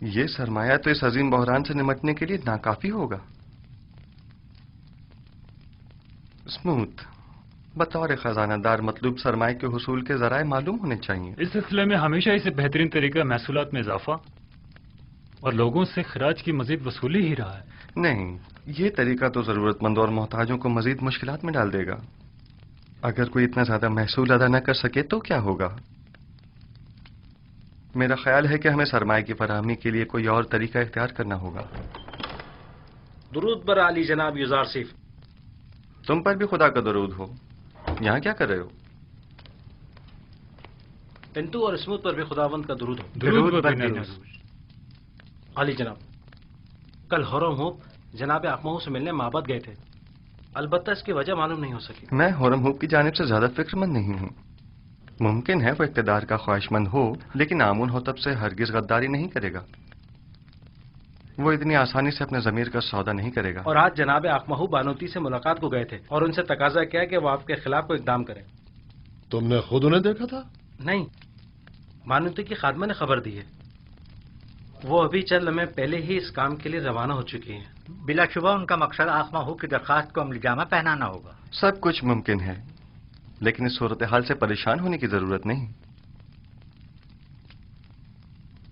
یہ سرمایہ تو اس عظیم بحران سے نمٹنے کے لیے ناکافی ہوگا۔ اسموتھ، بطور خزانہ دار مطلوب سرمایہ کے حصول کے ذرائع معلوم ہونے چاہیے۔ اس سلسلے میں ہمیشہ اسے بہترین طریقہ محصولات میں اضافہ اور لوگوں سے خراج کی مزید وصولی ہی رہا ہے۔ نہیں، یہ طریقہ تو ضرورت مندوں اور محتاجوں کو مزید مشکلات میں ڈال دے گا۔ اگر کوئی اتنا زیادہ محصول ادا نہ کر سکے تو کیا ہوگا؟ میرا خیال ہے کہ ہمیں سرمایہ کی فراہمی کے لیے کوئی اور طریقہ اختیار کرنا ہوگا۔ درود بر علی جناب یوزار سیف۔ تم پر بھی خدا کا درود ہو۔ یہاں کیا کر رہے ہو؟ پنٹو اور اسموتھ پر بھی خداوند کا درود ہو۔ درود بر علی جناب، کل ہورم ہوپ جناب اقمہو سے ملنے معبد گئے تھے، البتہ اس کی وجہ معلوم نہیں ہو سکی۔ میں ہورم ہوپ کی جانب سے زیادہ فکر مند نہیں ہوں۔ ممکن ہے وہ اقتدار کا خواہش مند ہو، لیکن آمون ہوتب سے ہرگز غداری نہیں کرے گا۔ وہ اتنی آسانی سے اپنے ضمیر کا سودا نہیں کرے گا۔ اور آج جناب اقمہو بانوتی سے ملاقات کو گئے تھے اور ان سے تقاضا کیا کہ وہ آپ کے خلاف کوئی اقدام کریں۔ تم نے خود انہیں دیکھا تھا؟ نہیں، بانوتی کی خادمہ نے خبر دی ہے۔ وہ ابھی چند لمحے پہلے ہی اس کام کے لیے روانہ ہو چکی ہیں۔ بلا شبہ ان کا مقصد اقمہو کی درخواست کو عملی جامہ پہنانا ہوگا۔ سب کچھ ممکن ہے، لیکن اس صورتحال سے پریشان ہونے کی ضرورت نہیں۔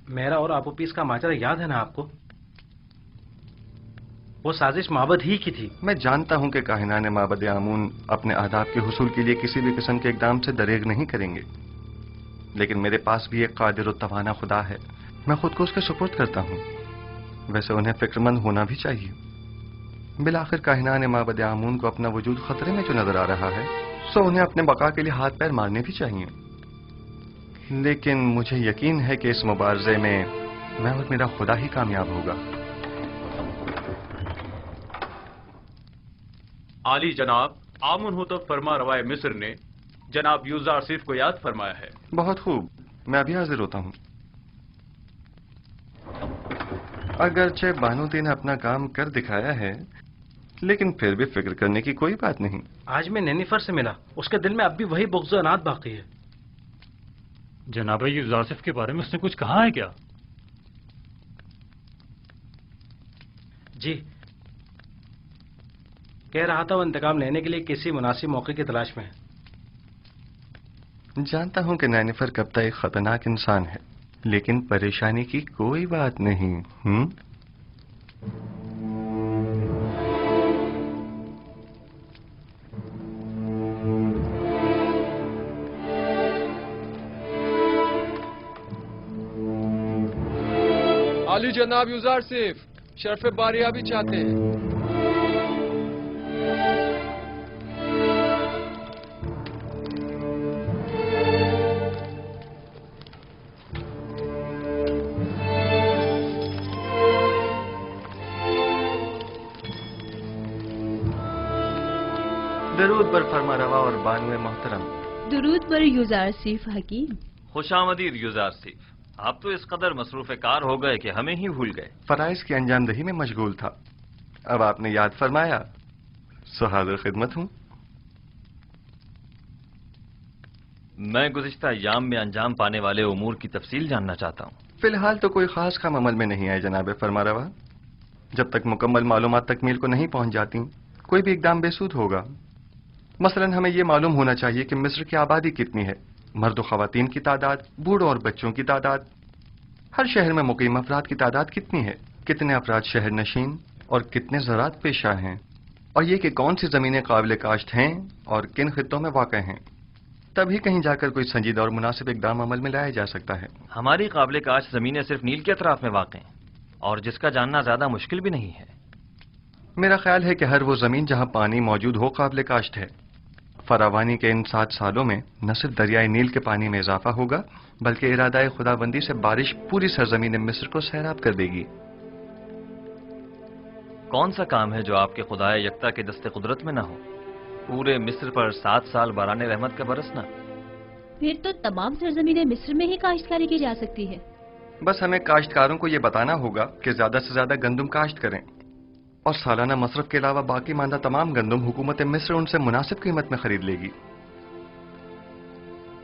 میرا اور آپو پیس کا ماجرا یاد ہے نا آپ کو؟ وہ سازش معبد ہی کی تھی۔ میں جانتا ہوں کہ کاہنان معبد آمون اپنے اہداف کے حصول کے لیے کسی بھی قسم کے اقدام سے دریغ نہیں کریں گے، لیکن میرے پاس بھی ایک قادر و توانا خدا ہے، میں خود کو اس کے سپرد کرتا ہوں۔ ویسے انہیں فکر مند ہونا بھی چاہیے۔ بالآخر کاہنان معبد آمون کو اپنا وجود خطرے میں جو نظر آ رہا ہے، سو انہیں اپنے بقا کے لیے ہاتھ پیر مارنے بھی چاہیے۔ لیکن مجھے یقین ہے کہ اس مبارزے میں میں اور میرا خدا ہی کامیاب ہوگا۔ عالی جناب، آمون ہوتب فرما روائے مصر نے جناب یوزار سیف کو یاد فرمایا ہے۔ بہت خوب، میں ابھی حاضر ہوتا ہوں۔ اگرچہ بانوتی نے اپنا کام کر دکھایا ہے، لیکن پھر بھی فکر کرنے کی کوئی بات نہیں۔ آج میں نینیفر سے ملا، اس کے دل میں اب بھی وہی بغض و عناد باقی ہے۔ جناب یوزاسف کے بارے میں اس نے کچھ کہا ہے کیا؟ جی، کہہ رہا تھا وہ انتقام لینے کے لیے کسی مناسب موقع کی تلاش میں ہے۔ جانتا ہوں کہ نینیفر کپتا ایک خطرناک انسان ہے، لیکن پریشانی کی کوئی بات نہیں۔ علی جناب یوزار سیف شرف باریابی چاہتے ہیں۔ درود بر فرما روا اور بانوے محترم۔ درود بر یوزار سیف حکیم۔ خوش آمدید یوزار سیف۔ آپ تو اس قدر مصروف کار ہو گئے کہ ہمیں ہی بھول گئے۔ فرائض کی انجام دہی میں مشغول تھا، اب آپ نے یاد فرمایا، سو حاضر خدمت ہوں۔ میں گزشتہ ایام میں انجام پانے والے امور کی تفصیل جاننا چاہتا ہوں۔ فی الحال تو کوئی خاص کام عمل میں نہیں آئے جناب فرما روا۔ جب تک مکمل معلومات تکمیل کو نہیں پہنچ جاتی کوئی بھی اقدام بے سود ہوگا۔ مثلا ہمیں یہ معلوم ہونا چاہیے کہ مصر کی آبادی کتنی ہے، مرد و خواتین کی تعداد، بوڑھوں اور بچوں کی تعداد، ہر شہر میں مقیم افراد کی تعداد کتنی ہے، کتنے افراد شہر نشین اور کتنے زراعت پیشہ ہیں، اور یہ کہ کون سی زمینیں قابل کاشت ہیں اور کن خطوں میں واقع ہیں۔ تبھی کہیں جا کر کوئی سنجیدہ اور مناسب اقدام عمل میں لایا جا سکتا ہے۔ ہماری قابل کاشت زمینیں صرف نیل کے اطراف میں واقع ہیں اور جس کا جاننا زیادہ مشکل بھی نہیں ہے۔ میرا خیال ہے کہ ہر وہ زمین جہاں پانی موجود ہو قابل کاشت ہے۔ فراوانی کے ان 7 سالوں میں نہ صرف دریائے نیل کے پانی میں اضافہ ہوگا بلکہ ارادہ خدا بندی سے بارش پوری سرزمین مصر کو سیراب کر دے گی۔ کون سا کام ہے جو آپ کے خدائے یکتا کے دست قدرت میں نہ ہو؟ پورے مصر پر 7 سال باران رحمت کا برسنا۔ پھر تو تمام سرزمین مصر میں ہی کاشتکاری کی جا سکتی ہے۔ بس ہمیں کاشتکاروں کو یہ بتانا ہوگا کہ زیادہ سے زیادہ گندم کاشت کریں، اور سالانہ مصرف کے علاوہ باقی ماندہ تمام گندم حکومت مصر ان سے مناسب قیمت میں خرید لے گی۔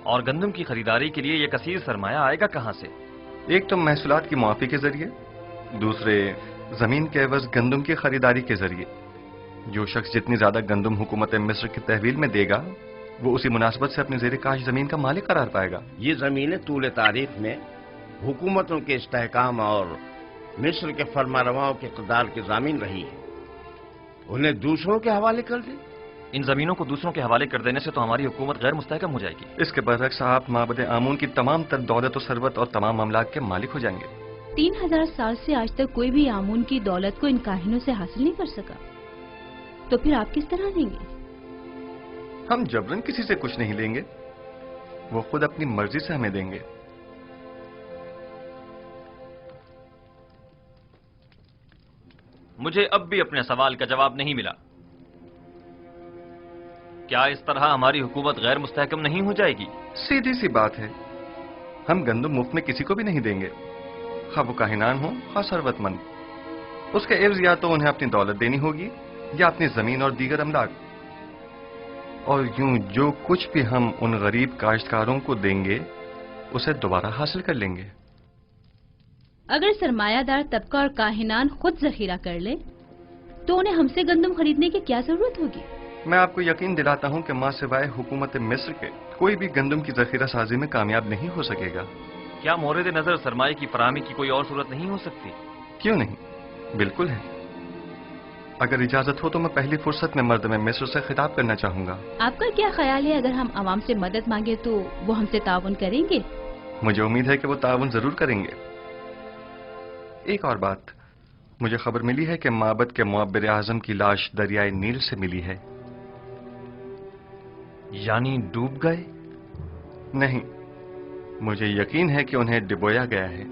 اور گندم کی خریداری کے لیے یہ کثیر سرمایہ آئے گا کہاں سے؟ ایک تو محصولات کی معافی کے ذریعے، دوسرے زمین کے عوض گندم کی خریداری کے ذریعے۔ جو شخص جتنی زیادہ گندم حکومت مصر کی تحویل میں دے گا وہ اسی مناسبت سے اپنی زیر کاش زمین کا مالک قرار پائے گا۔ یہ زمینیں طول تاریخ میں حکومتوں کے استحکام اور مصر کے فرما رواؤں کے اقتدار کی ضامن رہی ہیں، انہیں دوسروں کے حوالے کر دیں۔ ان زمینوں کو دوسروں کے حوالے کر دینے سے تو ہماری حکومت غیر مستحکم ہو جائے گی۔ اس کے برعکس آپ معبد آمون کی تمام تر دولت و ثروت اور تمام املاک کے مالک ہو جائیں گے۔ 3000 سال سے آج تک کوئی بھی آمون کی دولت کو ان کاہنوں سے حاصل نہیں کر سکا، تو پھر آپ کس طرح لیں گے؟ ہم جبرن کسی سے کچھ نہیں لیں گے، وہ خود اپنی مرضی سے ہمیں دیں گے۔ مجھے اب بھی اپنے سوال کا جواب نہیں ملا۔ کیا اس طرح ہماری حکومت غیر مستحکم نہیں ہو جائے گی؟ سیدھی سی بات ہے، ہم گندم مفت میں کسی کو بھی نہیں دیں گے، خواہ وہ کاہنان ہوں خواہ ثروت مند۔ اس کے عوض یا تو انہیں اپنی دولت دینی ہوگی یا اپنی زمین اور دیگر املاک، اور یوں جو کچھ بھی ہم ان غریب کاشتکاروں کو دیں گے اسے دوبارہ حاصل کر لیں گے۔ اگر سرمایہ دار طبقہ اور کاہنان خود ذخیرہ کر لیں تو انہیں ہم سے گندم خریدنے کی کیا ضرورت ہوگی؟ میں آپ کو یقین دلاتا ہوں کہ ماں سوائے حکومت مصر کے کوئی بھی گندم کی ذخیرہ سازی میں کامیاب نہیں ہو سکے گا۔ کیا مورد نظر سرمایہ کی فراہمی کی کوئی اور صورت نہیں ہو سکتی؟ کیوں نہیں، بالکل ہے۔ اگر اجازت ہو تو میں پہلی فرصت میں مردم مصر سے خطاب کرنا چاہوں گا۔ آپ کا کیا خیال ہے اگر ہم عوام سے مدد مانگے تو وہ ہم سے تعاون کریں گے؟ مجھے امید ہے کہ وہ تعاون ضرور کریں گے۔ ایک اور بات، مجھے خبر ملی ہے کہ معبد کے معبر اعظم کی لاش دریائے نیل سے ملی ہے۔ یعنی ڈوب گئے؟ نہیں، مجھے یقین ہے کہ انہیں ڈبویا گیا ہے۔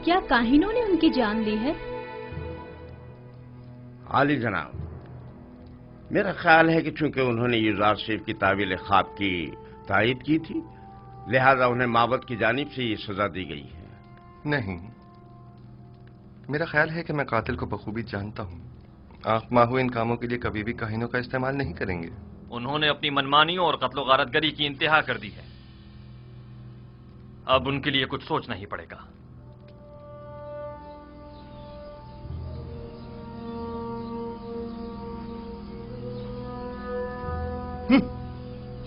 کیا کاہنوں نے ان کی جان لی ہے؟ عالی جناب، میرا خیال ہے کہ چونکہ انہوں نے یوزار شریف کی تعویل خواب کی تائید کی تھی لہذا انہیں معبد کی جانب سے یہ سزا دی گئی ہے۔ نہیں، میرا خیال ہے کہ میں قاتل کو بخوبی جانتا ہوں۔ آنکھ ماہو ان کاموں کے لیے کبھی بھی کاہنوں کا استعمال نہیں کریں گے۔ انہوں نے اپنی منمانیوں اور قتل و غارت گری کی انتہا کر دی ہے، اب ان کے لیے کچھ سوچنا ہی پڑے گا۔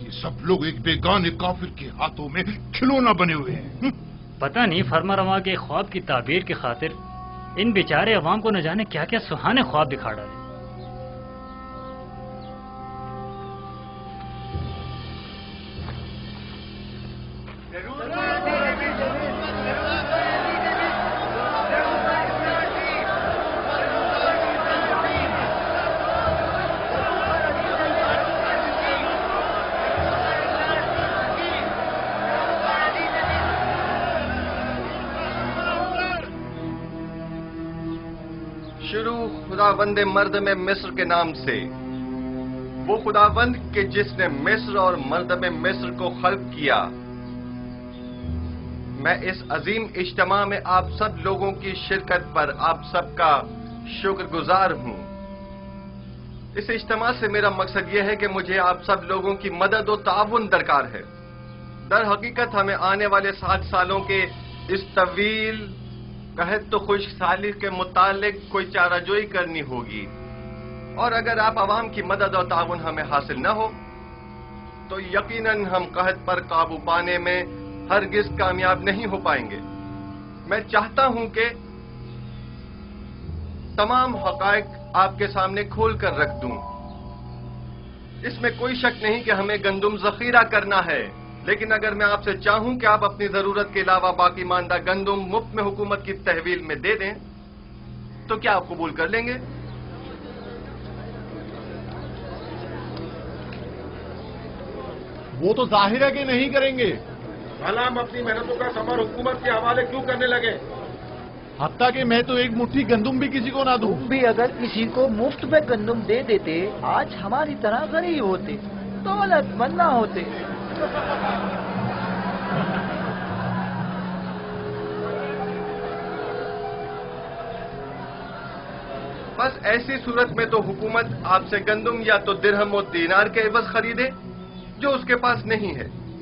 یہ سب لوگ ایک بیگانے کافر کے ہاتھوں میں کھلونا بنے ہوئے ہیں۔ پتہ نہیں فرما رواں کے خواب کی تعبیر کی خاطر ان بیچارے عوام کو نہ جانے کیا کیا سہانے خواب دکھا ڈالے۔ شروع خداوند مرد میں مصر کے نام سے، وہ خداوند کہ جس نے مصر اور مرد میں مصر کو خلق کیا۔ میں اس عظیم اجتماع میں آپ سب لوگوں کی شرکت پر آپ سب کا شکر گزار ہوں۔ اس اجتماع سے میرا مقصد یہ ہے کہ مجھے آپ سب لوگوں کی مدد و تعاون درکار ہے۔ در حقیقت ہمیں آنے والے 7 سالوں کے اس طویل قحط تو خشک سالی کے متعلق کوئی چارہ جوئی کرنی ہوگی، اور اگر آپ عوام کی مدد اور تعاون ہمیں حاصل نہ ہو تو یقیناً ہم قحط پر قابو پانے میں ہرگز کامیاب نہیں ہو پائیں گے۔ میں چاہتا ہوں کہ تمام حقائق آپ کے سامنے کھول کر رکھ دوں۔ اس میں کوئی شک نہیں کہ ہمیں گندم ذخیرہ کرنا ہے، لیکن اگر میں آپ سے چاہوں کہ آپ اپنی ضرورت کے علاوہ باقی ماندہ گندم مفت میں حکومت کی تحویل میں دے دیں تو کیا آپ قبول کر لیں گے؟ وہ تو ظاہر ہے کہ نہیں کریں گے۔ بھلا ہم اپنی محنتوں کا ثمر حکومت کے حوالے کیوں کرنے لگے؟ حتیٰ کہ میں تو ایک مٹھی گندم بھی کسی کو نہ دوں۔ تم بھی اگر کسی کو مفت میں گندم دے دیتے آج ہماری طرح غریب ہوتے، دولت مند نہ ہوتے۔ بس ایسی صورت میں تو حکومت آپ سے گندم یا تو درہم و دینار کے عوض خریدے جو اس کے پاس نہیں ہے،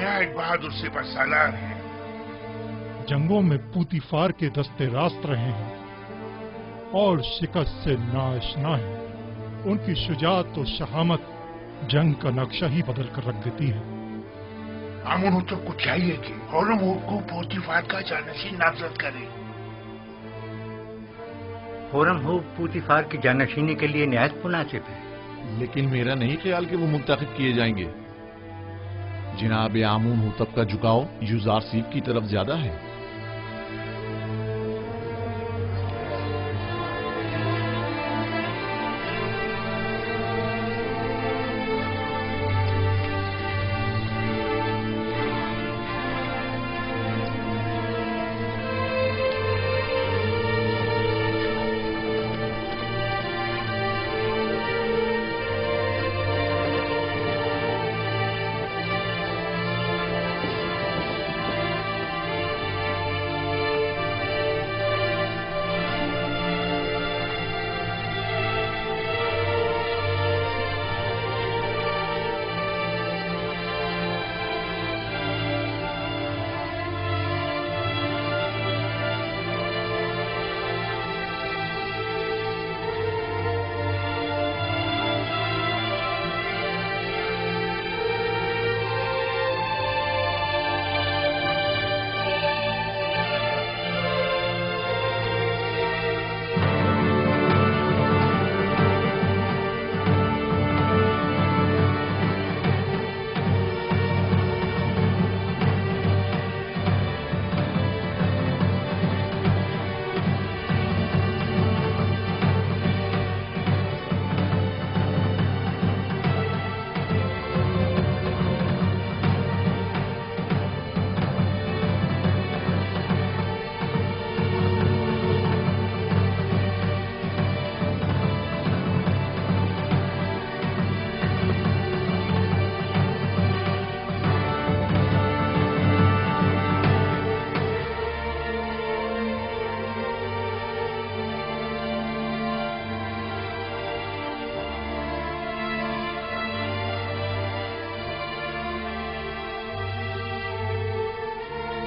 نہایت بہادر سپہ سالار ہیں. جنگوں میں پوتیفار کے دستے راست رہے ہیں اور شکست سے ناآشنا ہیں. ان کی شجاعت و شہامت جنگ کا نقشہ ہی بدل کر رکھ دیتی ہے. آمون ہوتب کو چاہیے کہ ہورمزب کو پوتیفار کا جانشین نامزد کرے. ہورمزب پوتیفار کی جانشینی کے لیے نہایت مناسب ہے. لیکن میرا نہیں خیال کہ وہ منتخب کیے جائیں گے. جناب آمون ہوتب کا جھکاؤ یوزارسیف کی طرف زیادہ ہے.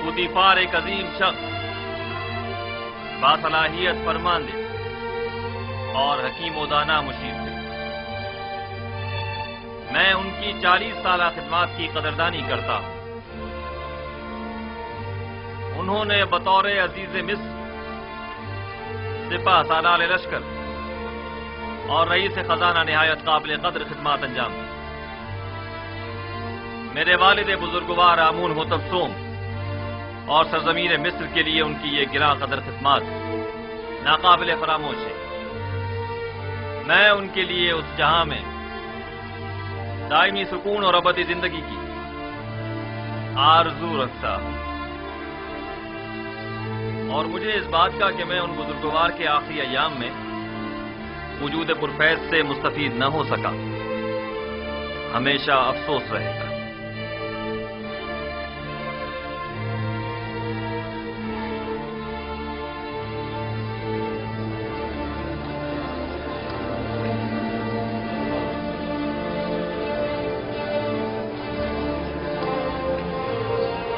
پوتیفار ایک عظیم شخص، باصلاحیت فرماندے اور حکیم و دانا مشیر تھے. میں ان کی 40 سالہ خدمات کی قدردانی کرتا ہوں. انہوں نے بطور عزیز مصر، سپہ سالار لشکر اور رئیس خزانہ نہایت قابل قدر خدمات انجام دی. میرے والد بزرگوار آمون ہوتب سوم اور سرزمین مصر کے لیے ان کی یہ گراں قدر خدمات ناقابل فراموش ہے. میں ان کے لیے اس جہاں میں دائمی سکون اور ابدی زندگی کی آرزو رکھتا ہوں، اور مجھے اس بات کا کہ میں ان بزرگوار کے آخری ایام میں وجود پرفیض سے مستفید نہ ہو سکا ہمیشہ افسوس رہے گا.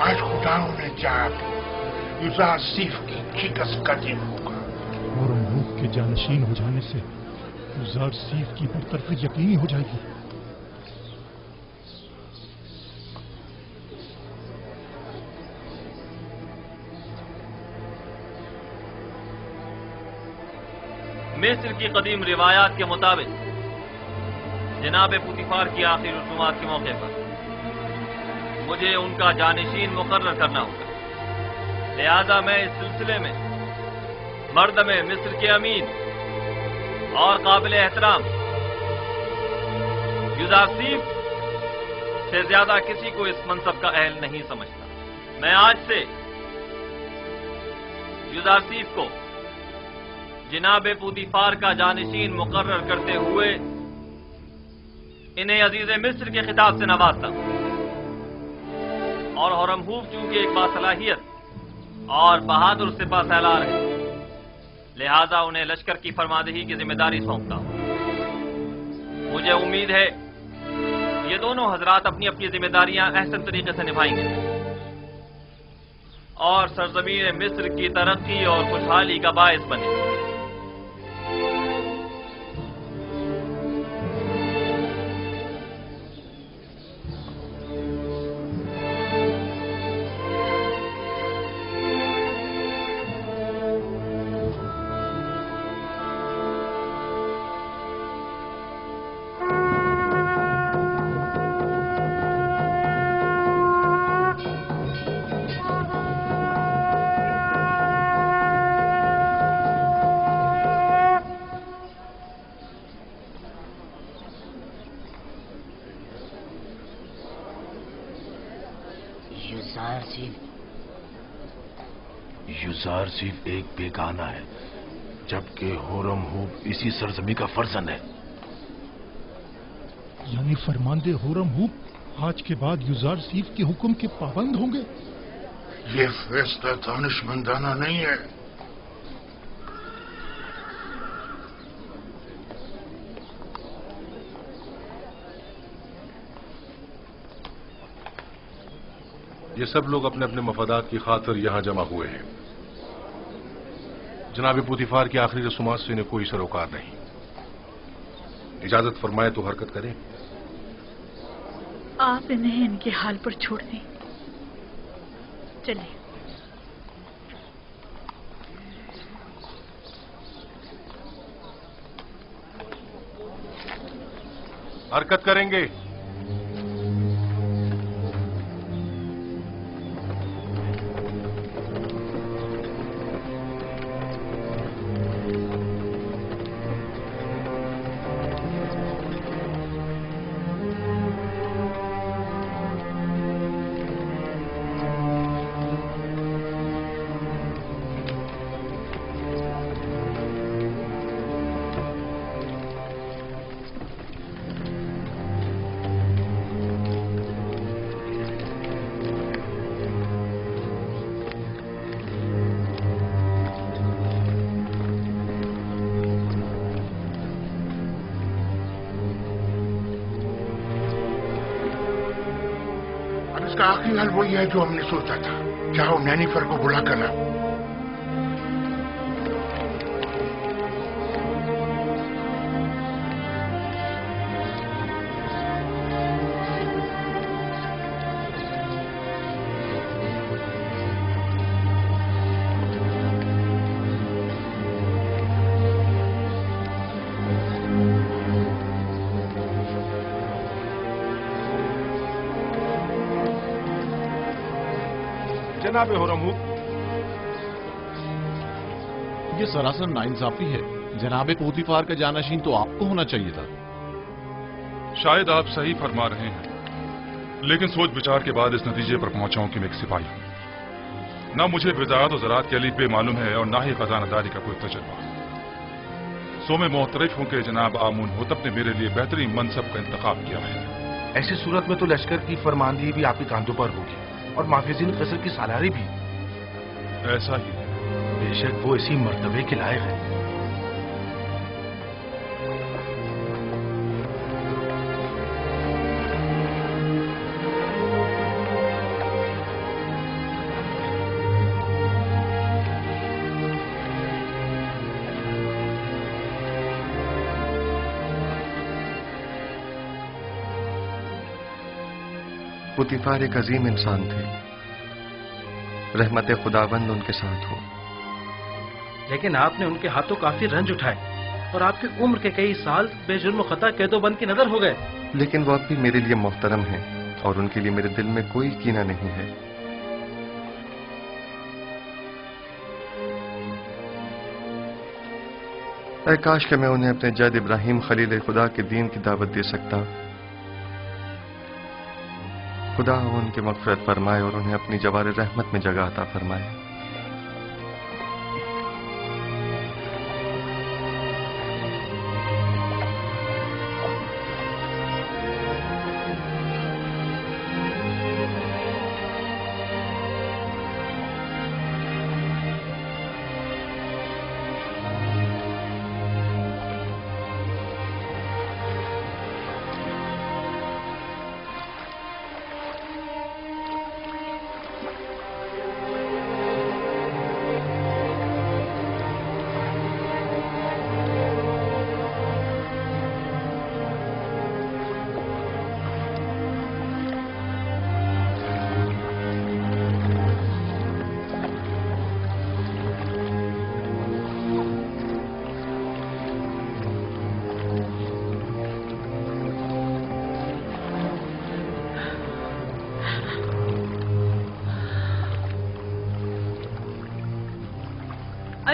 آج خداؤں نے چاہا کہ یوزارسیف کی شکست کا دن ہوگا. ہورمزب کے جانشین ہو جانے سے یوزارسیف کی برطرفی یقینی ہو جائے گی. مصر کی قدیم روایات کے مطابق جناب پوتیفار کی آخری رسومات کے موقع پر مجھے ان کا جانشین مقرر کرنا ہوگا. لہذا میں اس سلسلے میں مردم مصر کے امین اور قابل احترام یوزارسیف سے زیادہ کسی کو اس منصب کا اہل نہیں سمجھتا. میں آج سے یوزارسیف کو جناب پوتیفار کا جانشین مقرر کرتے ہوئے انہیں عزیز مصر کے خطاب سے نوازتا ہوں. اور ہورمزب چونکہ ایک باصلاحیت اور بہادر سپہ سالار ہے، لہذا انہیں لشکر کی فرماندہی کی ذمہ داری سونپتا ہوں. مجھے امید ہے یہ دونوں حضرات اپنی اپنی ذمہ داریاں احسن طریقے سے نبھائیں گے اور سرزمین مصر کی ترقی اور خوشحالی کا باعث بنے. یوزار صرف ایک بیگانہ ہے جبکہ ہورم ہوپ اسی سرزمین کا فرزند ہے. یعنی فرماندے ہورم ہوپ آج کے بعد یوزار سیف کے حکم کے پابند ہوں گے؟ یہ فیصلہ دانشمندانہ نہیں ہے. یہ سب لوگ اپنے اپنے مفادات کی خاطر یہاں جمع ہوئے ہیں. جناب پوتیفار کی آخری رسومات سے انہیں کوئی سروکار نہیں. اجازت فرمائے تو حرکت کریں. آپ انہیں ان کے حال پر چھوڑ دیں. چلیں. حرکت کریں گے. اس کا آخری حل وہی ہے جو ہم نے سوچا تھا. چاہو نینیفر کو بلا کر لاؤ. جناب ہورم ہوپ، یہ سراسر ناانصافی ہے. جناب پوتیفار کا جانشین تو آپ کو ہونا چاہیے تھا. شاید آپ صحیح فرما رہے ہیں، لیکن سوچ بچار کے بعد اس نتیجے پر پہنچا ہوں کہ میں ایک سپاہی ہوں. نہ مجھے وزارت و زراعت کے الف بے معلوم ہے اور نہ ہی خزانہ داری کا کوئی تجربہ. سو میں معترف ہوں کہ جناب آمون ہوتب نے میرے لیے بہترین منصب کا انتخاب کیا ہے. ایسی صورت میں تو لشکر کی فرماندہی بھی آپ کے کاندھوں پر ہوگی اور محافظین قصر کی سالاری بھی. ایسا ہی ہے. بے شک وہ اسی مرتبے کے لائق ہے. پوتیفار ایک عظیم انسان تھے. رحمت خداوند ان کے ساتھ ہو. لیکن آپ نے ان کے ہاتھوں کافی رنج اٹھائے اور آپ کی عمر کے کئی سال بے جرم و خطا قید و بند کی نظر ہو گئے. لیکن وہ اب بھی میرے لیے محترم ہیں اور ان کے لیے میرے دل میں کوئی کینہ نہیں ہے. اے کاش کہ میں انہیں اپنے جد ابراہیم خلیل خدا کے دین کی دعوت دے سکتا. خدا ان کی مغفرت فرمائے اور انہیں اپنی جوار رحمت میں جگہ عطا فرمائے.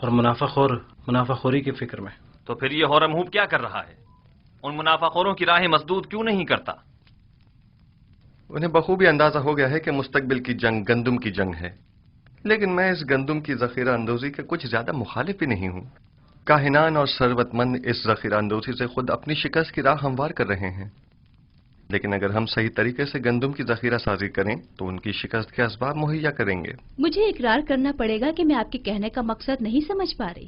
اور منافع خوری کی فکر میں. تو پھر یہ ہورم ہوپ کیا کر رہا ہے؟ ان منافع خوروں کی راہیں مسدود کیوں نہیں کرتا؟ انہیں بخوبی اندازہ ہو گیا ہے کہ مستقبل کی جنگ گندم کی جنگ ہے، لیکن میں اس گندم کی ذخیرہ اندوزی کے کچھ زیادہ مخالف ہی نہیں ہوں. کاہنان اور ثروت مند اس ذخیرہ اندوزی سے خود اپنی شکست کی راہ ہموار کر رہے ہیں، لیکن اگر ہم صحیح طریقے سے گندم کی ذخیرہ سازی کریں تو ان کی شکست کے اسباب مہیا کریں گے. مجھے اقرار کرنا پڑے گا کہ میں آپ کے کہنے کا مقصد نہیں سمجھ پا رہی.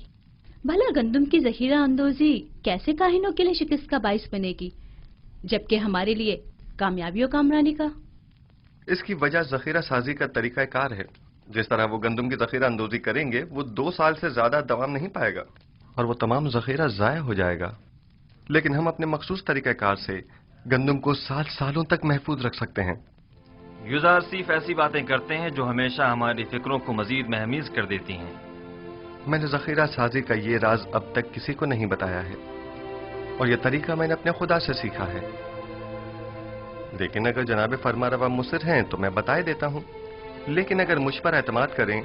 بھلا گندم کی ذخیرہ اندوزی کیسے کاہنوں کے لیے شکست کا باعث بنے گی جبکہ ہمارے لیے کامیابی و کامرانی کا؟ اس کی وجہ ذخیرہ سازی کا طریقہ کار ہے. جس طرح وہ گندم کی ذخیرہ اندوزی کریں گے وہ 2 سال سے زیادہ دوام نہیں پائے گا اور وہ تمام ذخیرہ ضائع ہو جائے گا، لیکن ہم اپنے مخصوص طریقہ کار سے گندم کو سالوں تک محفوظ رکھ سکتے ہیں. یوزار سیف ایسی باتیں کرتے ہیں جو ہمیشہ ہماری فکروں کو مزید مہمیز کر دیتی ہیں. میں نے ذخیرہ سازی کا یہ راز اب تک کسی کو نہیں بتایا ہے اور یہ طریقہ میں نے اپنے خدا سے سیکھا ہے، لیکن اگر جناب فرمانروا مصر ہیں تو میں بتائے دیتا ہوں. لیکن اگر مجھ پر اعتماد کریں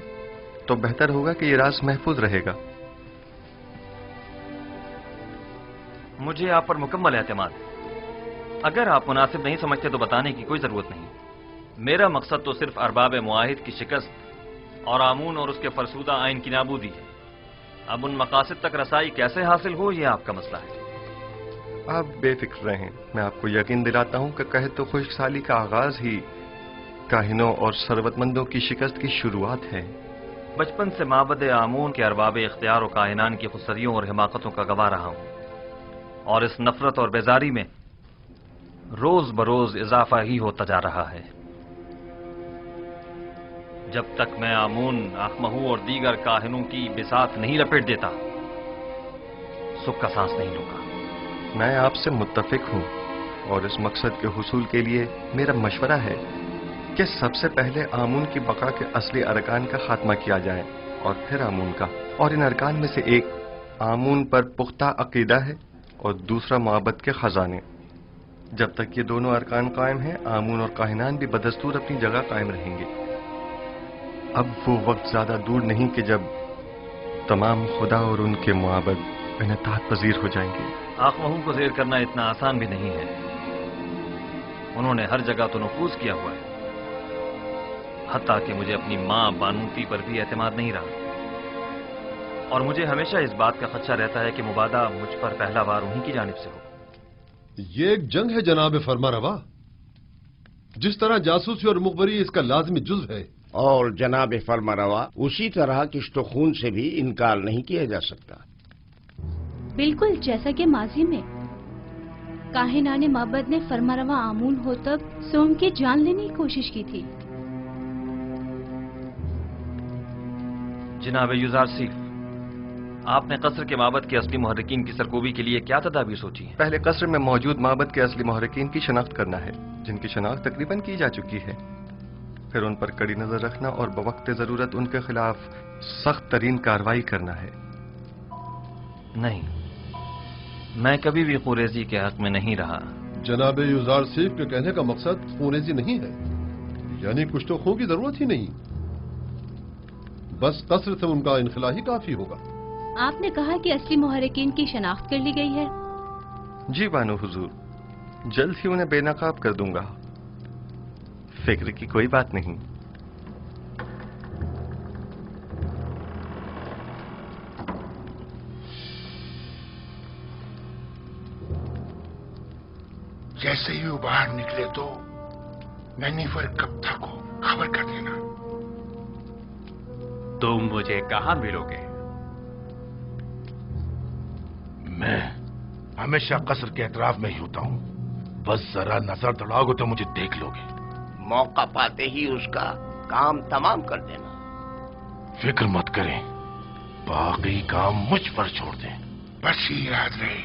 تو بہتر ہوگا کہ یہ راز محفوظ رہے گا. مجھے آپ پر مکمل اعتماد ہے. اگر آپ مناسب نہیں سمجھتے تو بتانے کی کوئی ضرورت نہیں. میرا مقصد تو صرف ارباب معاہد کی شکست اور آمون اور اس کے فرسودہ آئین کی نابودی ہے. اب ان مقاصد تک رسائی کیسے حاصل ہو یہ آپ کا مسئلہ ہے. آپ بے فکر رہیں، میں آپ کو یقین دلاتا ہوں کہ قحط و خشک سالی کا آغاز ہی کاہنوں اور ثروت مندوں کی شکست کی شروعات ہے. بچپن سے معبد آمون کے ارباب اختیار و کاہنان کی خودسریوں اور حماقتوں کا گواہ رہا ہوں، اور اس نفرت اور بیزاری میں روز بروز اضافہ ہی ہوتا جا رہا ہے. جب تک میں آمون، آخمہو اور دیگر کاہنوں کی بساط نہیں لپیٹ دیتا سکھ کا سانس نہیں لوں گا. میں آپ سے متفق ہوں اور اس مقصد کے حصول کے لیے میرا مشورہ ہے کہ سب سے پہلے آمون کی بقا کے اصلی ارکان کا خاتمہ کیا جائے اور پھر آمون کا. اور ان ارکان میں سے ایک آمون پر پختہ عقیدہ ہے اور دوسرا معبد کے خزانے. جب تک یہ دونوں ارکان قائم ہیں آمون اور کاہنان بھی بدستور اپنی جگہ قائم رہیں گے. اب وہ وقت زیادہ دور نہیں کہ جب تمام خدا اور ان کے معبد انعطاف پذیر ہو جائیں گے. آخمہو کو زیر کرنا اتنا آسان بھی نہیں ہے. انہوں نے ہر جگہ تو نفوذ کیا ہوا ہے، حتیٰ کہ مجھے اپنی ماں بانوتی پر بھی اعتماد نہیں رہا، اور مجھے ہمیشہ اس بات کا خدشہ رہتا ہے کہ مبادہ مجھ پر پہلا وار انہی کی جانب سے ہو. یہ ایک جنگ ہے جناب فرمانروا. جس طرح جاسوسی اور مخبری اس کا لازمی جزو ہے، اور جناب فرمانروا اسی طرح کشت و خون سے بھی انکار نہیں کیا جا سکتا. بالکل جیسا کہ ماضی میں کاہنان معبد نے فرمانروا آمون ہوتب سوم کی جان لینے کی کوشش کی تھی. جناب یوزار سیف، آپ نے قصر کے معبد کے اصلی محرکین کی سرکوبی کے لیے کیا تدابیر سوچی ہیں؟ پہلے قصر میں موجود معبد کے اصلی محرکین کی شناخت کرنا ہے، جن کی شناخت تقریباً کی جا چکی ہے. پھر ان پر کڑی نظر رکھنا اور بوقت ضرورت ان کے خلاف سخت ترین کارروائی کرنا ہے. نہیں، میں کبھی بھی خوریزی کے حق میں نہیں رہا. جناب یوزار سیف کے کہنے کا مقصد خوریزی نہیں ہے، یعنی کشت و خون کی ضرورت ہی نہیں، بس قصر سے ان کا انخلا ہی کافی ہوگا. آپ نے کہا کہ اصلی محرکین کی شناخت کر لی گئی ہے؟ جی بانو حضور، جلد ہی انہیں بے نقاب کر دوں گا، فکر کی کوئی بات نہیں. جیسے ہی وہ باہر نکلے تو نینیفر کپتھا کو خبر کر دینا. تم مجھے کہاں ملو گے؟ میں ہمیشہ قصر کے اطراف میں ہی ہوتا ہوں، بس ذرا نظر دوڑاؤ گے تو مجھے دیکھ لو گے. موقع پاتے ہی اس کا کام تمام کر دینا. فکر مت کریں، باقی کام مجھ پر چھوڑ دیں. بس یہ یاد رہے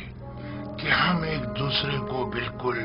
کہ ہم ایک دوسرے کو بالکل